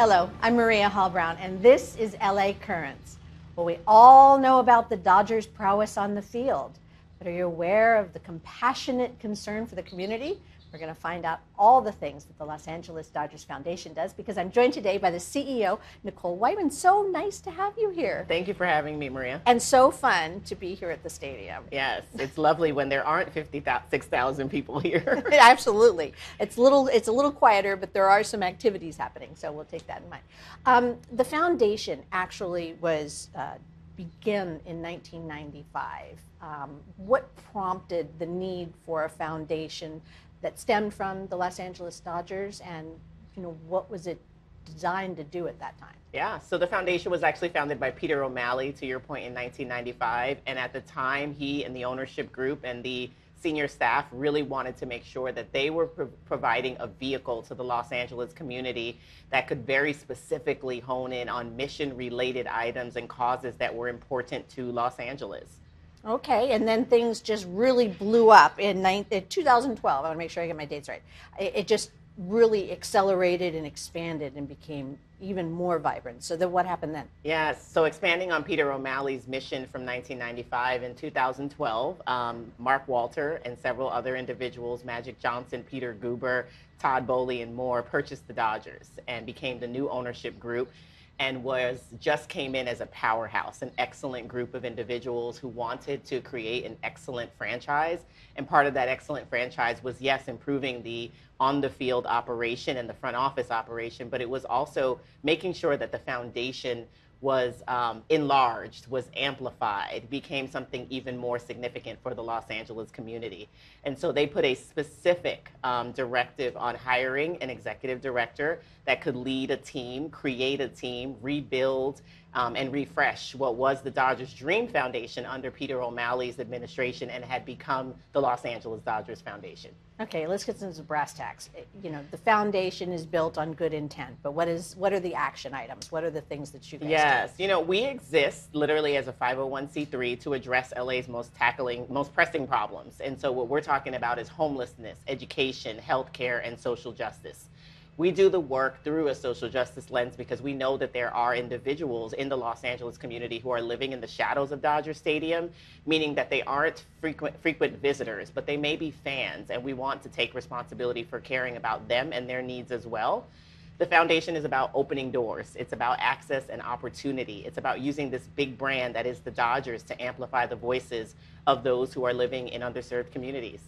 Hello, I'm Maria Hall Brown, and this is LA Currents. Well, we all know about the Dodgers' prowess on the field, but are you aware of the compassionate concern for the community? We're going to find out all the things that the Los Angeles Dodgers Foundation does, because I'm joined today by the CEO, Nichol Whiteman. So nice to have you here. Thank you for having me, Maria. And so fun to be here at the stadium. Yes, it's lovely when there aren't 6,000 people here. Absolutely. It's a little quieter, but there are some activities happening, so we'll take that in mind. The foundation actually was began in 1995. What prompted the need for a foundation that stemmed from the Los Angeles Dodgers, and what was it designed to do at that time? Yeah, so the foundation was actually founded by Peter O'Malley, to your point, in 1995, and at the time he and the ownership group and the senior staff really wanted to make sure that they were providing a vehicle to the Los Angeles community that could very specifically hone in on mission-related items and causes that were important to Los Angeles. Okay, and then things just really blew up in 2012. I want to make sure I get my dates right. It just really accelerated and expanded and became even more vibrant. So then what happened then? Yes, so expanding on Peter O'Malley's mission from 1995, in 2012, Mark Walter and several other individuals, Magic Johnson, Peter Guber, Todd Bowley, and more, purchased the Dodgers and became the new ownership group, and just came in as a powerhouse, an excellent group of individuals who wanted to create an excellent franchise. And part of that excellent franchise was, yes, improving the on-the-field operation and the front office operation, but it was also making sure that the foundation was enlarged, was amplified, became something even more significant for the Los Angeles community. And so they put a specific directive on hiring an executive director that could lead a team, create a team, rebuild, and refresh what was the Dodgers Dream Foundation under Peter O'Malley's administration and had become the Los Angeles Dodgers Foundation. Okay, let's get into brass tacks. The foundation is built on good intent, but what are the action items? What are the things that you guys do? Yes, we exist literally as a 501c3 to address LA's most pressing problems. And so what we're talking about is homelessness, education, healthcare, and social justice. We do the work through a social justice lens because we know that there are individuals in the Los Angeles community who are living in the shadows of Dodger Stadium, meaning that they aren't frequent visitors, but they may be fans, and we want to take responsibility for caring about them and their needs as well. The foundation is about opening doors. It's about access and opportunity. It's about using this big brand that is the Dodgers to amplify the voices of those who are living in underserved communities.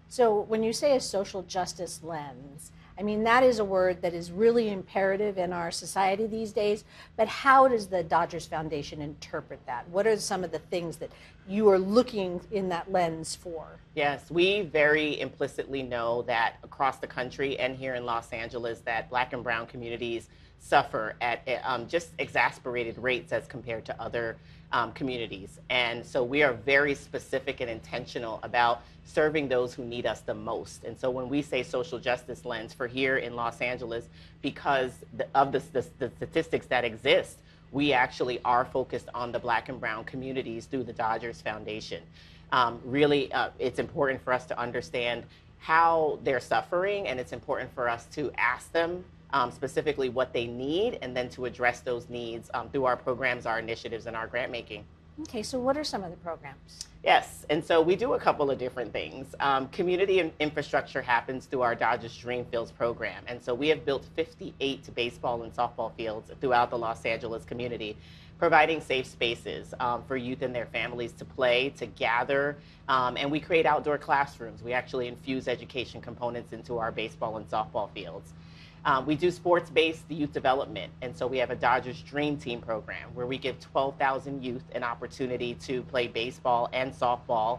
So when you say a social justice lens, I mean, that is a word that is really imperative in our society these days, but how does the Dodgers Foundation interpret that? What are some of the things that you are looking in that lens for? Yes, we very implicitly know that across the country and here in Los Angeles that Black and brown communities suffer at just exasperated rates as compared to other communities. And so we are very specific and intentional about serving those who need us the most. And so when we say social justice lens for here in Los Angeles, because of the statistics that exist, we actually are focused on the Black and brown communities through the Dodgers Foundation. Really, it's important for us to understand how they're suffering, and it's important for us to ask them specifically what they need, and then to address those needs through our programs, our initiatives, and our grant making. Okay, so what are some of the programs? Yes, and so we do a couple of different things. Community infrastructure happens through our Dodgers Dream Fields program, and so we have built 58 baseball and softball fields throughout the Los Angeles community, providing safe spaces for youth and their families to play, to gather, and we create outdoor classrooms. We actually infuse education components into our baseball and softball fields. We do sports-based youth development, and so we have a Dodgers Dream Team program where we give 12,000 youth an opportunity to play baseball and softball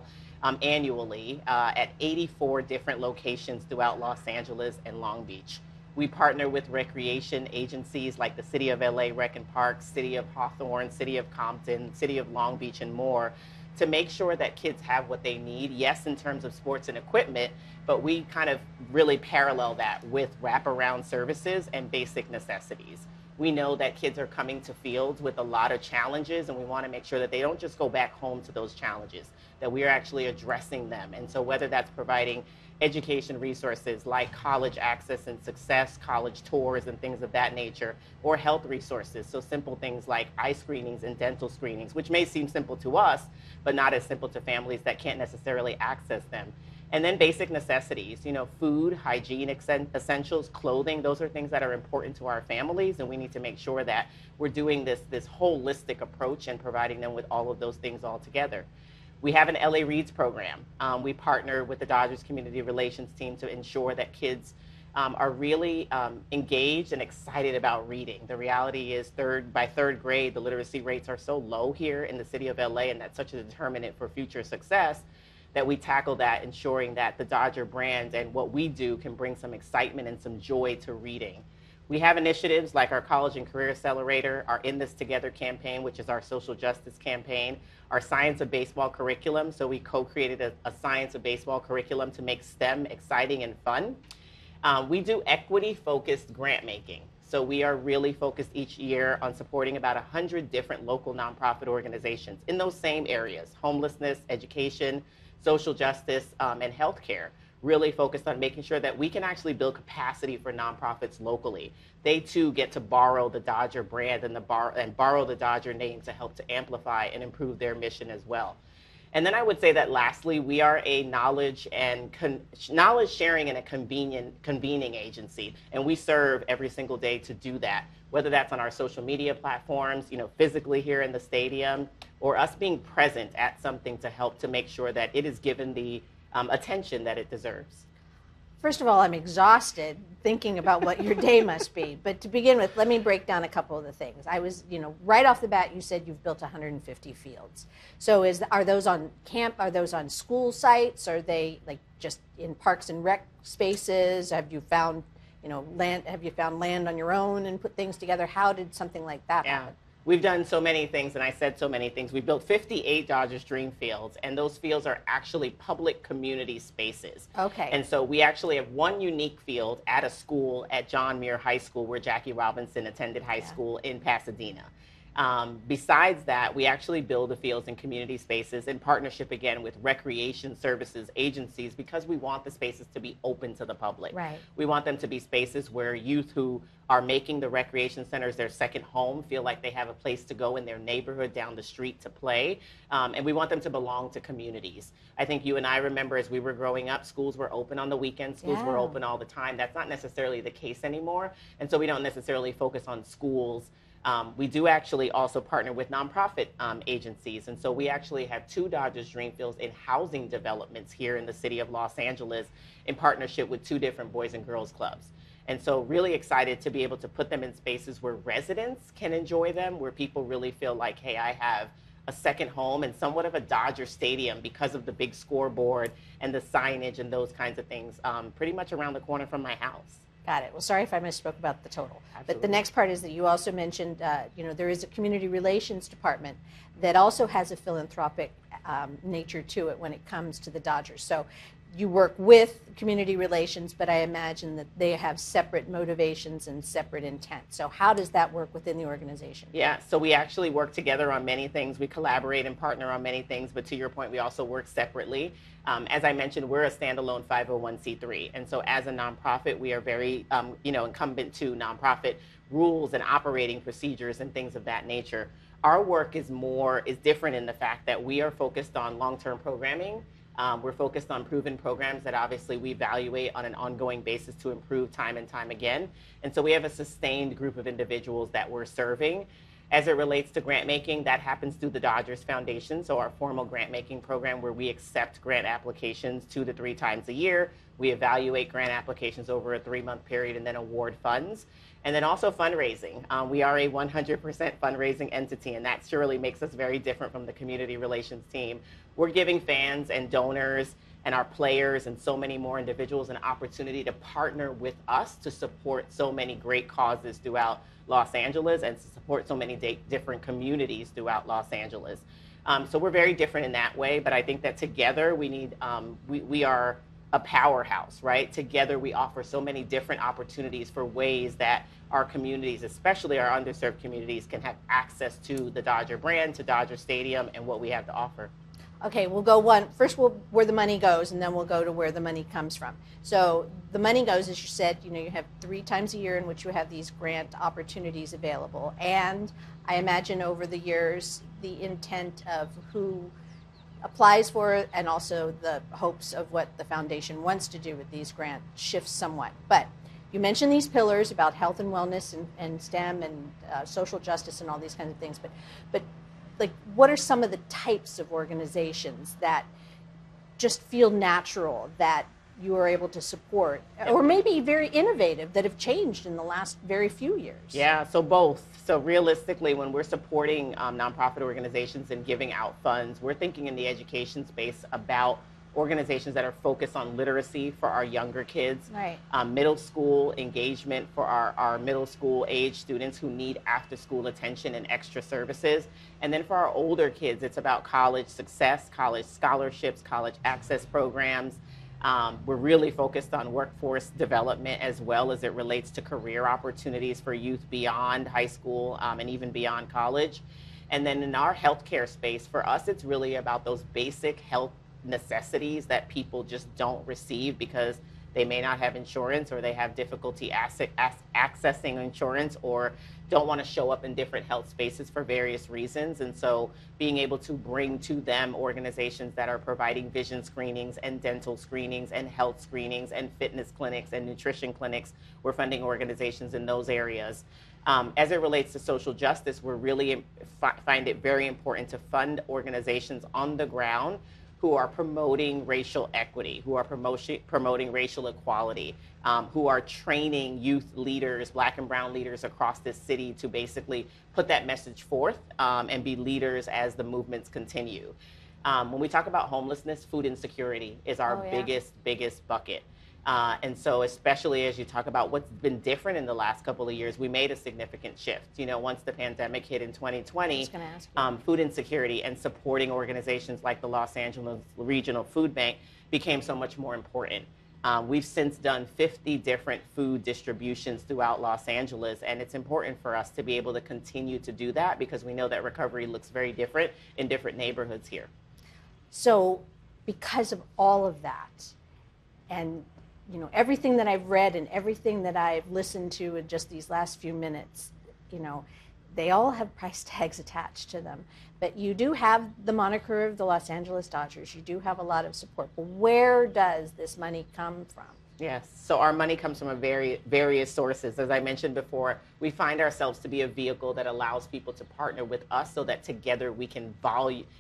annually at 84 different locations throughout Los Angeles and Long Beach. We partner with recreation agencies like the City of LA Rec and Parks, City of Hawthorne, City of Compton, City of Long Beach, and more, to make sure that kids have what they need, yes, in terms of sports and equipment, but we kind of really parallel that with wraparound services and basic necessities. We know that kids are coming to fields with a lot of challenges, and we want to make sure that they don't just go back home to those challenges, that we are actually addressing them. And so whether that's providing education resources like college access and success, college tours and things of that nature, or health resources, so simple things like eye screenings and dental screenings, which may seem simple to us, but not as simple to families that can't necessarily access them. And then basic necessities, food, hygiene essentials, clothing, those are things that are important to our families, and we need to make sure that we're doing this holistic approach and providing them with all of those things all together. We have an LA Reads program. We partner with the Dodgers Community Relations team to ensure that kids are really engaged and excited about reading. The reality is by third grade, the literacy rates are so low here in the city of LA, and that's such a determinant for future success, that we tackle that, ensuring that the Dodger brand and what we do can bring some excitement and some joy to reading. We have initiatives like our College and Career Accelerator, our In This Together campaign, which is our social justice campaign, our Science of Baseball curriculum. So we co-created a Science of Baseball curriculum to make STEM exciting and fun. We do equity-focused grant making. So we are really focused each year on supporting about 100 different local nonprofit organizations in those same areas: homelessness, education, social justice, and healthcare. Really focused on making sure that we can actually build capacity for nonprofits locally. They too get to borrow the Dodger brand and borrow the Dodger name to help to amplify and improve their mission as well. And then I would say that lastly, we are a knowledge sharing and a convening agency, and we serve every single day to do that, whether that's on our social media platforms, physically here in the stadium, or us being present at something to help to make sure that it is given the attention that it deserves. First of all, I'm exhausted thinking about what your day must be. But to begin with, let me break down a couple of the things. I was, right off the bat, you said you've built 150 fields. So are those on camp? Are those on school sites? Are they like just in parks and rec spaces? Have you found, land? Have you found land on your own and put things together? How did something like that happen? We've done so many things, and I said so many things. We built 58 Dodgers Dream Fields, and those fields are actually public community spaces. Okay. And so we actually have one unique field at a school at John Muir High School, where Jackie Robinson attended high school in Pasadena. Besides that, we actually build the fields in community spaces in partnership, again, with recreation services agencies, because we want the spaces to be open to the public. Right. We want them to be spaces where youth who are making the recreation centers their second home feel like they have a place to go in their neighborhood down the street to play. And we want them to belong to communities. I think you and I remember as we were growing up, schools were open on the weekends, schools were open all the time. That's not necessarily the case anymore. And so we don't necessarily focus on schools. We do actually also partner with nonprofit agencies. And so we actually have 2 Dodgers Dream Fields in housing developments here in the city of Los Angeles in partnership with 2 different Boys and Girls Clubs. And so really excited to be able to put them in spaces where residents can enjoy them, where people really feel like, hey, I have a second home and somewhat of a Dodger stadium because of the big scoreboard and the signage and those kinds of things pretty much around the corner from my house. Got it. Well, sorry if I misspoke about the total. Absolutely. But the next part is that you also mentioned, there is a community relations department that also has a philanthropic nature to it when it comes to the Dodgers. So you work with community relations, but I imagine that they have separate motivations and separate intent. So how does that work within the organization? Yeah, so we actually work together on many things. We collaborate and partner on many things, but to your point, we also work separately. As I mentioned, we're a standalone 501c3. And so as a nonprofit, we are very, incumbent to nonprofit rules and operating procedures and things of that nature. Our work is different in the fact that we are focused on long-term programming. We're focused on proven programs that obviously we evaluate on an ongoing basis to improve time and time again. And so we have a sustained group of individuals that we're serving. As it relates to grant making, that happens through the DodgersFoundation, so our formal grant making program where we accept grant applications 2 to 3 times a year. We evaluate grant applications over a 3-month period and then award funds. And then also fundraising. We are a 100% fundraising entity, and that surely makes us very different from the community relations team. We're giving fans and donors and our players and so many more individuals an opportunity to partner with us to support so many great causes throughout Los Angeles and to support so many different communities throughout Los Angeles. So we're very different in that way, but I think that together we need, we are a powerhouse, right? Together we offer so many different opportunities for ways that our communities, especially our underserved communities, can have access to the Dodger brand, to Dodger Stadium, and what we have to offer. Okay, we'll go first where the money goes, and then we'll go to where the money comes from. So the money goes, as you said, you have 3 times a year in which you have these grant opportunities available. And I imagine over the years, the intent of who applies for it and also the hopes of what the foundation wants to do with these grants shifts somewhat. But you mentioned these pillars about health and wellness and STEM and social justice and all these kinds of things. But like, what are some of the types of organizations that just feel natural that you are able to support, or maybe very innovative that have changed in the last very few years? Yeah, so both. So realistically, when we're supporting nonprofit organizations and giving out funds, we're thinking in the education space about organizations that are focused on literacy for our younger kids, right. Middle school engagement for our middle school age students who need after school attention and extra services. And then for our older kids, it's about college success, college scholarships, college access programs. We're really focused on workforce development as well as it relates to career opportunities for youth beyond high school and even beyond college. And then in our healthcare space, for us, it's really about those basic health necessities that people just don't receive because they may not have insurance, or they have difficulty accessing insurance, or don't want to show up in different health spaces for various reasons. And so being able to bring to them organizations that are providing vision screenings and dental screenings and health screenings and fitness clinics and nutrition clinics, we're funding organizations in those areas. As it relates to social justice, we're really find it very important to fund organizations on the ground who are promoting racial equity, who are promoting racial equality, who are training youth leaders, Black and brown leaders across this city to basically put that message forth and be leaders as the movements continue. When we talk about homelessness, food insecurity is our biggest bucket. And so especially as you talk about what's been different in the last couple of years, we made a significant shift. Once the pandemic hit in 2020, food insecurity and supporting organizations like the Los Angeles Regional Food Bank became so much more important. We've since done 50 different food distributions throughout Los Angeles, and it's important for us to be able to continue to do that because we know that recovery looks very different in different neighborhoods here. So because of all of that, and everything that I've read and everything that I've listened to in just these last few minutes, they all have price tags attached to them. But you do have the moniker of the Los Angeles Dodgers. You do have a lot of support. But where does this money come from? Yes, so our money comes from various sources. As I mentioned before, we find ourselves to be a vehicle that allows people to partner with us so that together we can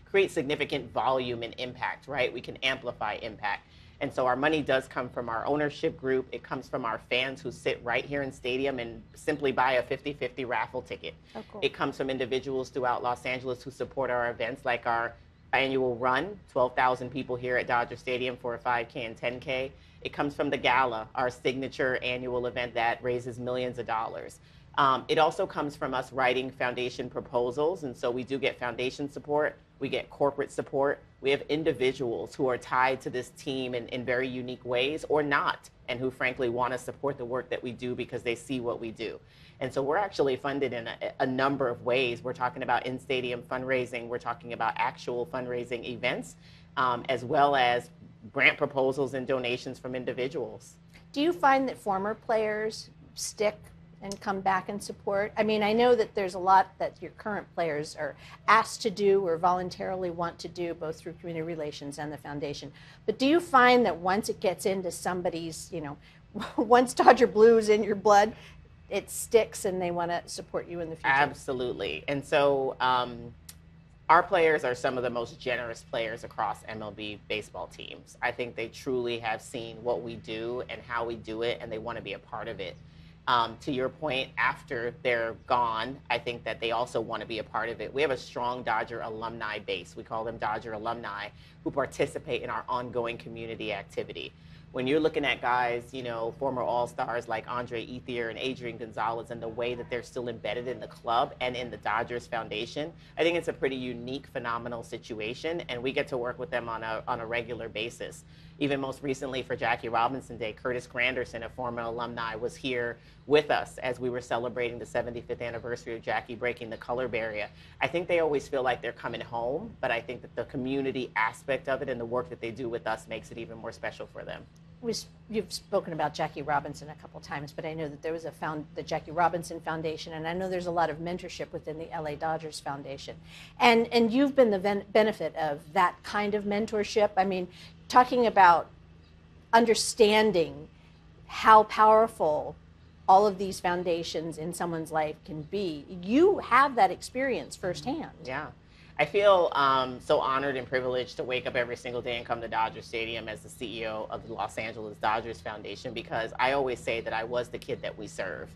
create significant volume and impact, right? We can amplify impact. And so our money does come from our ownership group. It comes from our fans who sit right here in stadium and simply buy a 50-50 raffle ticket. Oh, cool. It comes from individuals throughout Los Angeles who support our events like our annual run, 12,000 people here at Dodger Stadium for a 5K and 10K. It comes from the gala, our signature annual event that raises millions of dollars. It also comes from us writing foundation proposals, and so we do get foundation support, we get corporate support, we have individuals who are tied to this team in very unique ways or not, and who frankly want to support the work that we do because they see what we do. And so we're actually funded in a number of ways. We're talking about in-stadium fundraising, we're talking about actual fundraising events, as well as grant proposals and donations from individuals. Do you find that former players stick and come back and support? I mean, I know that there's a lot that your current players are asked to do or voluntarily want to do, both through community relations and the foundation. But do you find that once it gets into somebody's, once Dodger Blue is in your blood, it sticks and they want to support you in the future? Absolutely. And so our players are some of the most generous players across MLB baseball teams. I think they truly have seen what we do and how we do it, and they want to be a part of it. To your point, after they're gone, I think that they also want to be a part of it. We have a strong Dodger alumni base. We call them Dodger Alumni, who participate in our ongoing community activity. when you're looking at guys, former All-Stars like Andre Ethier and Adrian Gonzalez, and the way that they're still embedded in the club and in the Dodgers Foundation, I think it's a pretty unique, phenomenal situation, and we get to work with them on a regular basis. Even most recently for Jackie Robinson Day, Curtis Granderson, a former alumni, was here with us as we were celebrating the 75th anniversary of Jackie breaking the color barrier. I think they always feel like they're coming home, but I think that the community aspect of it and the work that they do with us makes it even more special for them. You've spoken about Jackie Robinson a couple times, but I know that there was the Jackie Robinson Foundation, and I know there's a lot of mentorship within the LA Dodgers Foundation. And you've been the benefit of that kind of mentorship. I mean, talking about understanding how powerful all of these foundations in someone's life can be. You have that experience firsthand. Yeah. I feel so honored and privileged to wake up every single day and come to Dodger Stadium as the CEO of the Los Angeles Dodgers Foundation, because I always say that I was the kid that we serve.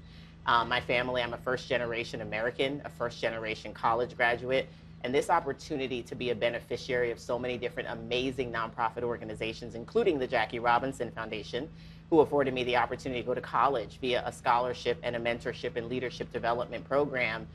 My family, I'm a first-generation American, a first-generation college graduate, and this opportunity to be a beneficiary of so many different amazing nonprofit organizations, including the Jackie Robinson Foundation, who afforded me the opportunity to go to college via a scholarship and a mentorship and leadership development program,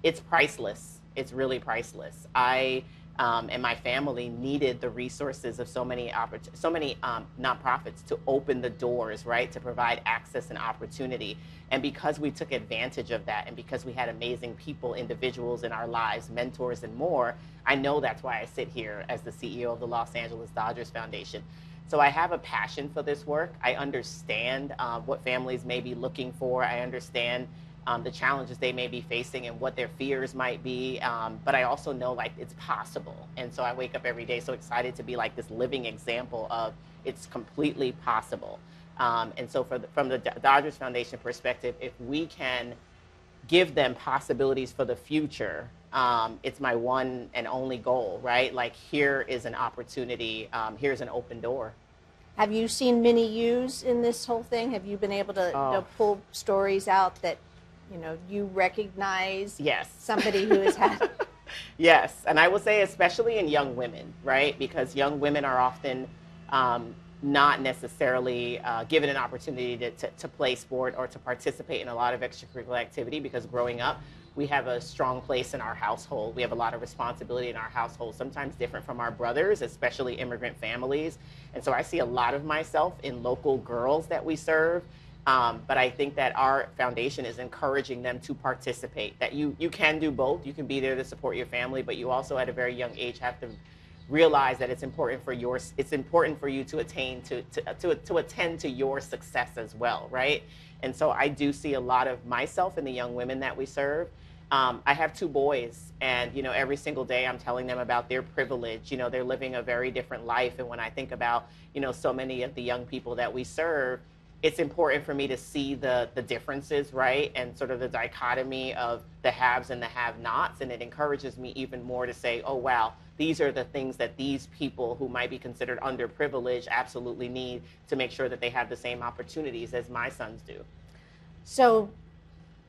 it's priceless. It's really priceless. I and my family needed the resources of so many nonprofits to open the doors, right, to provide access and opportunity. And because we took advantage of that, and because we had amazing people, individuals in our lives, mentors and more, I know that's why I sit here as the CEO of the Los Angeles Dodgers Foundation. So I have a passion for this work. I understand what families may be looking for. I understand the challenges they may be facing and what their fears might be. But I also know it's possible. And so I wake up every day so excited to be like this living example of it's completely possible. And so from the Dodgers Foundation perspective, if we can give them possibilities for the future, it's my one and only goal, right? Like, here is an opportunity, here's an open door. Have you seen many yous in this whole thing? Have you been able to pull stories out that you recognize? Yes. Somebody who has had? Yes, and I will say especially in young women, right? Because young women are often not necessarily given an opportunity to play sport or to participate in a lot of extracurricular activity, because growing up, we have a strong place in our household. We have a lot of responsibility in our household, sometimes different from our brothers, especially immigrant families. And so I see a lot of myself in local girls that we serve. But I think that our foundation is encouraging them to participate, that you can do both. You can be there to support your family, but you also at a very young age have to realize that it's important for you to attend to your success as well, right? And so I do see a lot of myself in the young women that we serve. I have 2 boys, and every single day I'm telling them about their privilege. They're living a very different life, and when I think about so many of the young people that we serve, it's important for me to see the differences, right? And sort of the dichotomy of the haves and the have-nots. And it encourages me even more to say, oh, wow, these are the things that these people who might be considered underprivileged absolutely need to make sure that they have the same opportunities as my sons do. So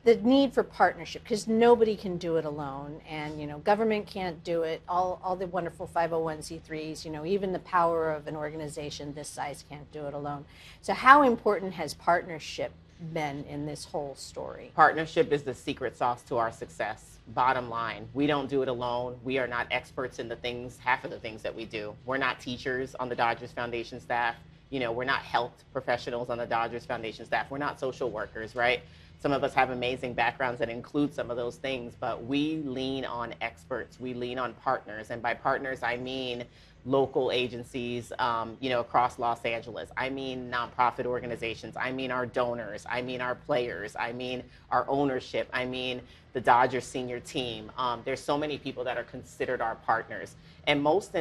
the need for partnership, because nobody can do it alone, and government can't do it. All the wonderful 501c3s, even the power of an organization this size can't do it alone. So how important has partnership been in this whole story? Partnership is the secret sauce to our success. Bottom line, we don't do it alone. We are not experts in half of the things that we do. We're not teachers on the Dodgers Foundation staff. We're not health professionals on the Dodgers Foundation staff. We're not social workers, right? Some of us have amazing backgrounds that include some of those things, but we lean on experts. We lean on partners. And by partners, I mean local agencies, across Los Angeles. I mean nonprofit organizations. I mean our donors. I mean our players. I mean our ownership. I mean the Dodgers senior team. There's so many people that are considered our partners. And most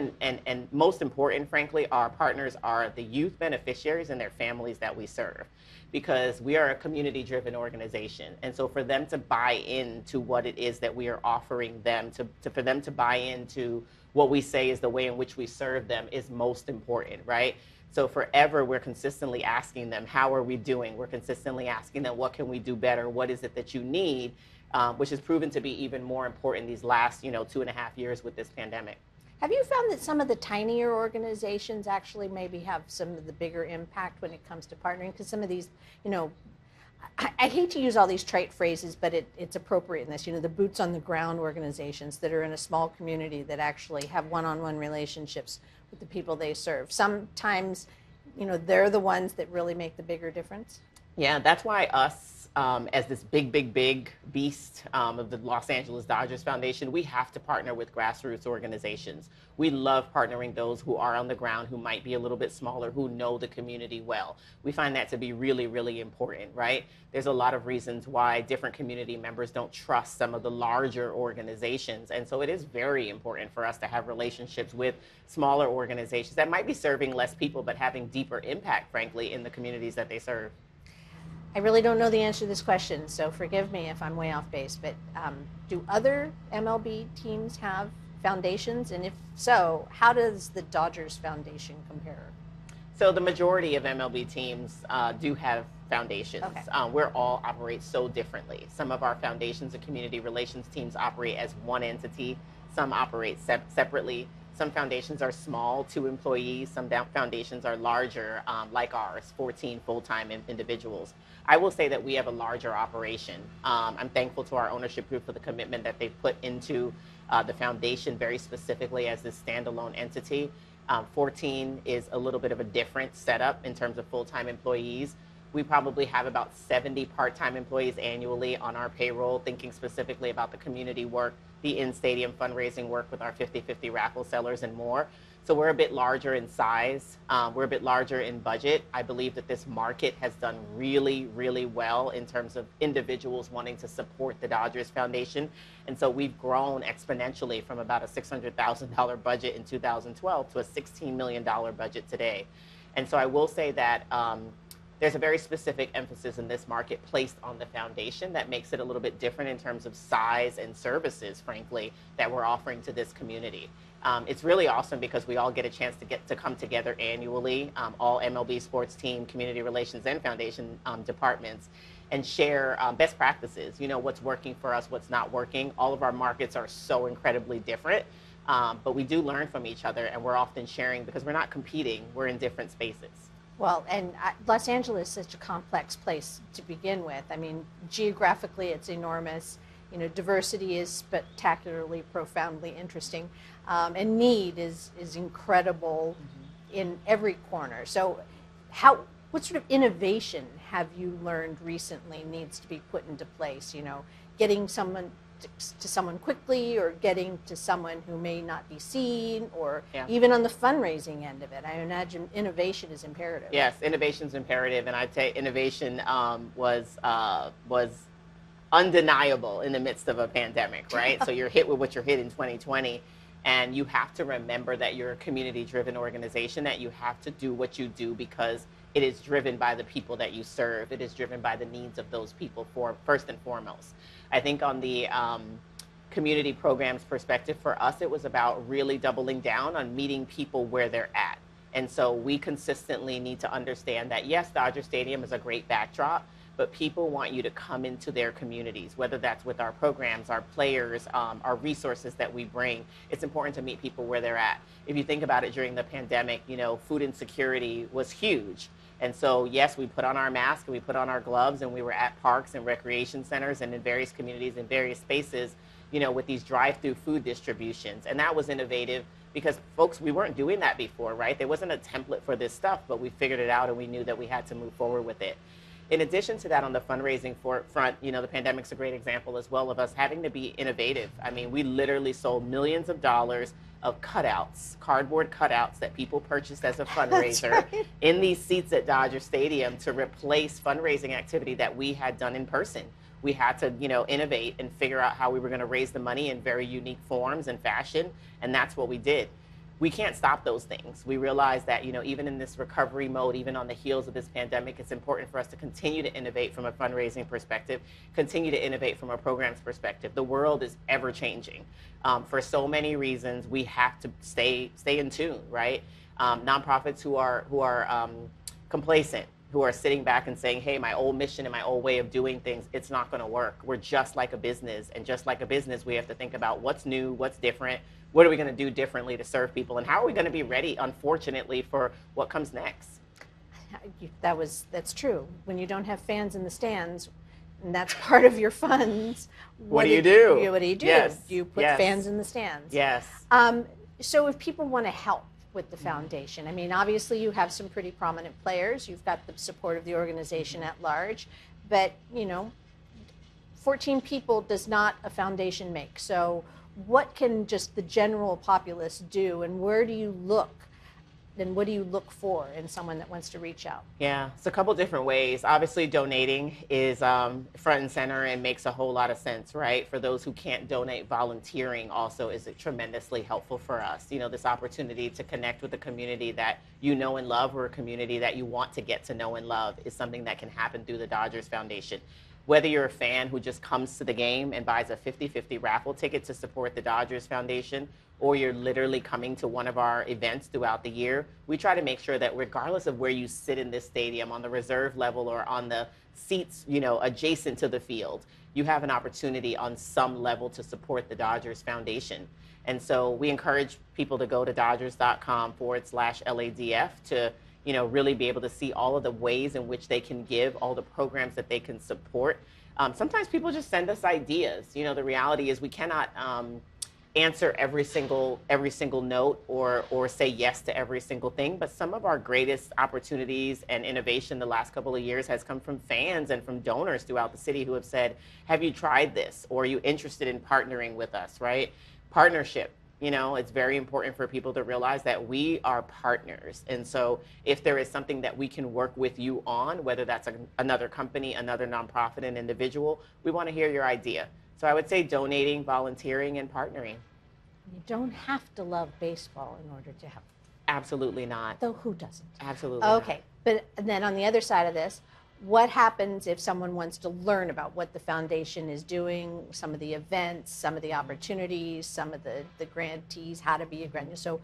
important, frankly, our partners are the youth beneficiaries and their families that we serve, because we are a community-driven organization. And so for them to buy into what it is that we are offering them, for them to buy into what we say is the way in which we serve them is most important, right? So forever, we're consistently asking them, how are we doing? We're consistently asking them, what can we do better? What is it that you need? Which has proven to be even more important these last, 2.5 years with this pandemic. Have you found that some of the tinier organizations actually maybe have some of the bigger impact when it comes to partnering? Because some of these, you know, I hate to use all these trite phrases, but it's appropriate in this. You know, the boots on the ground organizations that are in a small community that actually have one-on-one relationships with the people they serve. Sometimes, you know, they're the ones that really make the bigger difference. Yeah, that's why us, as this big beast of the Los Angeles Dodgers Foundation, we have to partner with grassroots organizations. We love partnering those who are on the ground, who might be a little bit smaller, who know the community well. We find that to be really, really important, right? There's a lot of reasons why different community members don't trust some of the larger organizations. And so it is very important for us to have relationships with smaller organizations that might be serving less people, but having deeper impact, frankly, in the communities that they serve. I really don't know the answer to this question, so forgive me if I'm way off base, but do other MLB teams have foundations? And if so, how does the Dodgers Foundation compare? So the majority of MLB teams do have foundations. Okay. We're all operate so differently. Some of our foundations and community relations teams operate as one entity. Some operate separately. Some foundations are small, 2 employees. Some foundations are larger, like ours, 14 full-time individuals. I will say that we have a larger operation. I'm thankful to our ownership group for the commitment that they've put into the foundation very specifically as this standalone entity. 14 is a little bit of a different setup in terms of full-time employees. We probably have about 70 part-time employees annually on our payroll, thinking specifically about the community work, the in-stadium fundraising work with our 50/50 raffle sellers and more. So we're a bit larger in size. We're a bit larger in budget. I believe that this market has done really, really well in terms of individuals wanting to support the Dodgers Foundation. And so we've grown exponentially from about a $600,000 budget in 2012 to a $16 million budget today. And so I will say that there's a very specific emphasis in this market placed on the foundation that makes it a little bit different in terms of size and services, frankly, that we're offering to this community. It's really awesome because we all get a chance to come together annually, all MLB sports team, community relations, and foundation departments, and share best practices. You know, what's working for us, what's not working. All of our markets are so incredibly different, but we do learn from each other, and we're often sharing because we're not competing, we're in different spaces. Well, and Los Angeles is such a complex place to begin with. I mean, geographically, it's enormous. You know, diversity is spectacularly, profoundly interesting, and need is incredible in every corner. So, what sort of innovation have you learned recently needs to be put into place? You know, getting someone to someone quickly, or getting to someone who may not be seen, or even on the fundraising end of it. I imagine innovation is imperative. Yes, innovation is imperative, and I'd say innovation was undeniable in the midst of a pandemic, right? So you're hit with what you're hit in 2020, and you have to remember that you're a community-driven organization, that you have to do what you do because it is driven by the people that you serve. It is driven by the needs of those people first and foremost. I think on the community programs perspective, for us, it was about really doubling down on meeting people where they're at. And so we consistently need to understand that, yes, Dodger Stadium is a great backdrop, but people want you to come into their communities, whether that's with our programs, our players, our resources that we bring. It's important to meet people where they're at. If you think about it, during the pandemic, you know, food insecurity was huge. And so, yes, we put on our masks and we put on our gloves, and we were at parks and recreation centers and in various communities in various spaces, you know, with these drive-through food distributions. And that was innovative because, folks, we weren't doing that before, right? There wasn't a template for this stuff, but we figured it out and we knew that we had to move forward with it. In addition to that, on the fundraising front, you know, the pandemic's a great example as well of us having to be innovative. I mean, we literally sold millions of dollars of cutouts, cardboard cutouts that people purchased as a fundraiser in these seats at Dodger Stadium to replace fundraising activity that we had done in person. We had to, you know, innovate and figure out how we were going to raise the money in very unique forms and fashion, and that's what we did. We can't stop those things. We realize that, you know, even in this recovery mode, even on the heels of this pandemic, it's important for us to continue to innovate from a fundraising perspective, continue to innovate from a programs perspective. The world is ever changing. For so many reasons, we have to stay in tune, right? Nonprofits who are complacent, who are sitting back and saying, hey, my old mission and my old way of doing things, it's not going to work. We're just like a business. And just like a business, we have to think about what's new, what's different, what are we going to do differently to serve people, and how are we going to be ready, unfortunately, for what comes next? That's true. When you don't have fans in the stands, and that's part of your funds, what do you do? What do you do? Yes. You put fans in the stands. Yes. So if people want to help with the foundation, I mean, obviously you have some pretty prominent players. You've got the support of the organization at large, but 14 people does not a foundation make. So what can just the general populace do, and where do you look? Then what do you look for in someone that wants to reach out? Yeah, it's a couple different ways. Obviously, donating is front and center and makes a whole lot of sense, right? For those who can't donate, volunteering also is tremendously helpful for us. This opportunity to connect with a community that you know and love, or a community that you want to get to know and love, is something that can happen through the Dodgers Foundation. Whether you're a fan who just comes to the game and buys a 50-50 raffle ticket to support the Dodgers Foundation, or you're literally coming to one of our events throughout the year, we try to make sure that regardless of where you sit in this stadium, on the reserve level or on the seats, adjacent to the field, you have an opportunity on some level to support the Dodgers Foundation. And so we encourage people to go to Dodgers.com/LADF to really be able to see all of the ways in which they can give, all the programs that they can support. Sometimes people just send us ideas. The reality is we cannot answer every single note or say yes to every single thing, but some of our greatest opportunities and innovation the last couple of years has come from fans and from donors throughout the city who have said, have you tried this? Or are you interested in partnering with us, right? Partnership. It's very important for people to realize that we are partners. And so if there is something that we can work with you on, whether that's another company, another nonprofit, an individual, we want to hear your idea. So I would say donating, volunteering, and partnering. You don't have to love baseball in order to help. Absolutely not. Though who doesn't? Absolutely Okay. But then on the other side of this, what happens if someone wants to learn about what the foundation is doing, some of the events, some of the opportunities, some of the grantees, how to be a grantee? So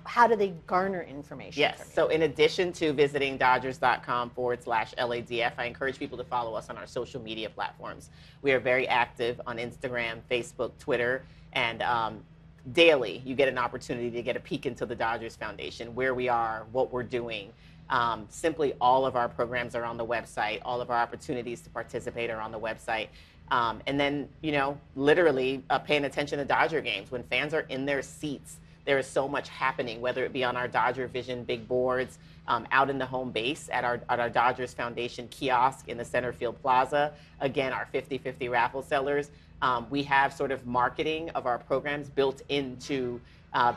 how do they garner information? Yes. So in addition to visiting Dodgers.com/LADF, I encourage people to follow us on our social media platforms. We are very active on Instagram, Facebook, Twitter, and daily you get an opportunity to get a peek into the Dodgers Foundation, where we are, what we're doing. Simply all of our programs are on the website. All of our opportunities to participate are on the website. And then, literally paying attention to Dodger games. When fans are in their seats, there is so much happening, whether it be on our Dodger Vision big boards, out in the home base at our Dodgers Foundation kiosk in the center field plaza. Again, our 50-50 raffle sellers. We have sort of marketing of our programs built into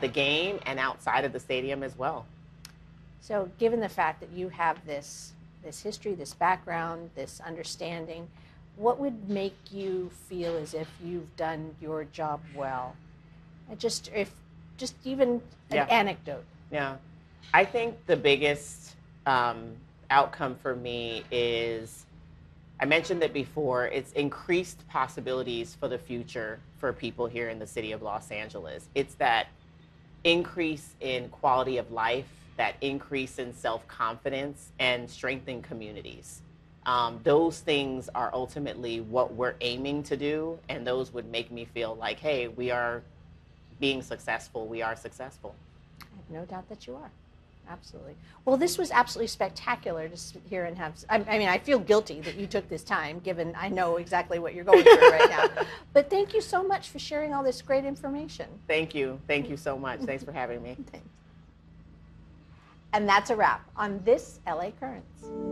the game and outside of the stadium as well. So given the fact that you have this history, this background, this understanding, what would make you feel as if you've done your job well? Just even an anecdote. Yeah. I think the biggest outcome for me is, I mentioned it before, it's increased possibilities for the future for people here in the city of Los Angeles. It's that increase in quality of life, that increase in self-confidence, and strengthen communities. Those things are ultimately what we're aiming to do, and those would make me feel like, hey, we are being successful. We are successful. I have no doubt that you are. Absolutely. Well, this was absolutely spectacular to sit here and have. I mean, I feel guilty that you took this time, given I know exactly what you're going through right now. But thank you so much for sharing all this great information. Thank you. Thank you so much. Thanks for having me. Thanks. And that's a wrap on this LA Currents.